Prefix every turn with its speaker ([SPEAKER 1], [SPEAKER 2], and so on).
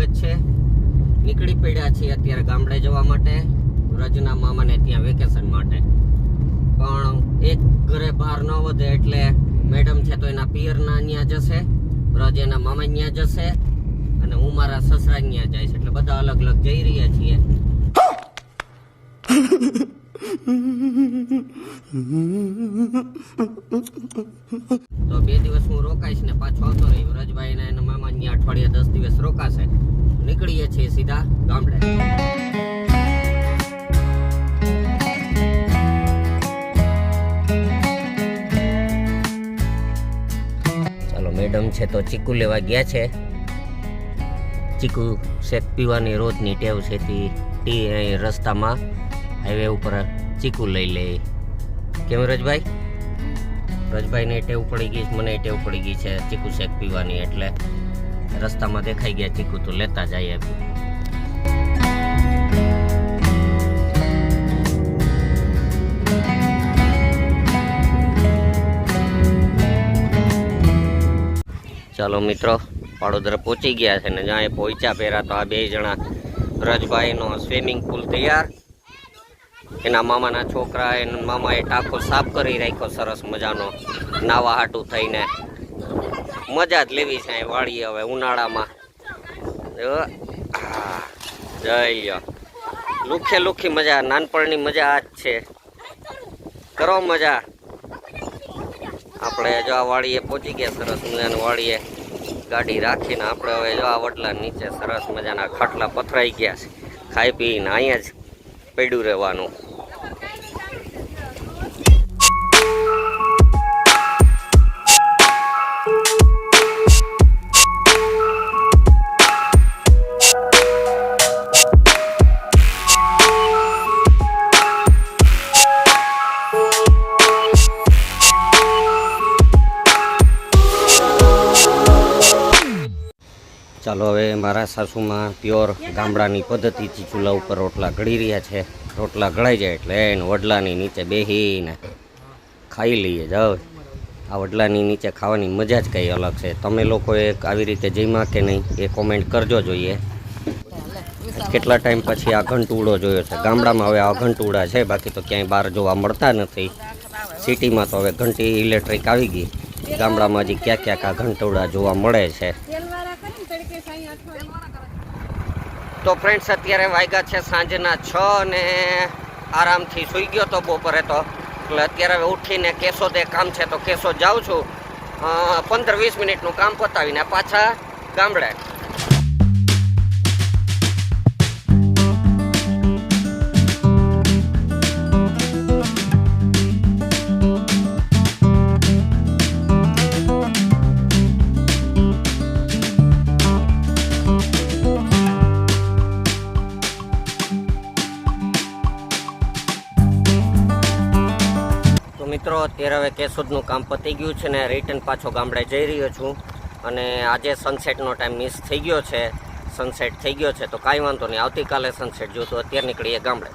[SPEAKER 1] સ્વાગત છે। નીકળી પડ્યા છીએ અત્યારે ગામડે જવા માટે, રજના મામાને ત્યાં વેકેશન માટે। પણ એક ઘરે બહાર ન વધે એટલે મેડમ છે તો એના પિયરના અહીંયા જશે, રજ એના મામા અહીંયા જશે અને હું મારા સસરા અહીંયા જઈશ, એટલે બધા અલગ અલગ જઈ રહ્યા છીએ। તો 2 દિવસ હું રોકાઈશ ને પાછો આવતો રહી। રજભાઈ ને એના મામા અહીંયા અઠવાડિયા 10 દિવસ રોકાશે। નીકળીએ છીએ સીધા ગામડે। ચાલો, મેડમ છે તો ચીકુ લેવા ગયા છે। ચીકુ શેક પીવાની રોજની ટેવ છે, ટી રસ્તામાં હાઈવે ઉપર ચીકુ લઈ લે। કેમ રજભાઈ? રજભાઈને ટેવ પડી ગઈ, મને ટેવ પડી ગઈ છે ચીકુ શેક પીવાની, એટલે રસ્તામાં દેખાઈ ગયા ચીકુ તો લેતા જઈએ। ચાલો મિત્રો, પાડોદર પહોંચી ગયા છે ને જ્યાં પહોંચ્યા પહેલા તો આ 2 જણા, રજભાઈનો સ્વિમિંગ પુલ તૈયાર, એના મામાના છોકરા એના મામાએ ટાંકો સાફ કરી રાખ્યો સરસ મજાનો નાવા હાટું થઈને। મજા જ લેવી છે વાળીએ હવે ઉનાળામાં। જઈ લ્યો, લુખે લુખી મજા, નાનપણની મજા આ જ છે, કરો મજા। આપણે જો આ વાળીએ પહોંચી ગયા સરસ મજાની વાળીએ ગાડી રાખીને આપણે હવે જો આ વડલા નીચે સરસ મજાના ખાટલા પથરાઈ ગયા છે, ખાઈ પીને અહીંયા જ પડ્યું રહેવાનું। ચાલો, હવે મારા સાસુમાં પ્યોર ગામડાની પદ્ધતિથી ચૂલા ઉપર રોટલા ઘડી રહ્યા છે। રોટલા ઘડાઈ જાય એટલે એને વડલાની નીચે બેસીને ખાઈ લઈએ। જાઓ, આ વડલાની નીચે ખાવાની મજા જ કંઈ અલગ છે। તમે લોકોએ આવી રીતે જમ્યા કે નહીં એ કોમેન્ટ કરજો જોઈએ। કેટલા ટાઈમ પછી આ ઘંટુડો જોયો છે। ગામડામાં હવે આ ઘંટુડા છે, બાકી તો ક્યાંય બહાર જોવા મળતા નથી। સિટીમાં તો હવે ઘંટી ઇલેક્ટ્રિક આવી ગઈ, ગામડામાં હજી ક્યાંક ક્યાંક આ ઘંટુડા જોવા મળે છે। તો ફ્રેન્ડ્સ, અત્યારે વાગ્યા છે સાંજના 6 અને આરામથી સૂઈ ગયો તો બપોરે તો, એટલે અત્યારે હવે ઉઠીને કેશોદે કામ છે તો કેશોદ જાઉં છું। 15-20 મિનિટનું કામ પતાવીને પાછા ગામડે। મિત્રો, અત્યારે હવે કેશોદનું કામ પતી ગયું છે ને રિટર્ન પાછો ગામડે જઈ રહ્યો છું। અને આજે સનસેટનો ટાઈમ મિસ થઈ ગયો છે, સનસેટ થઈ ગયો છે તો કાંઈ વાંધો નહીં, આવતીકાલે સનસેટ જોતું। અત્યારે નીકળીએ ગામડે।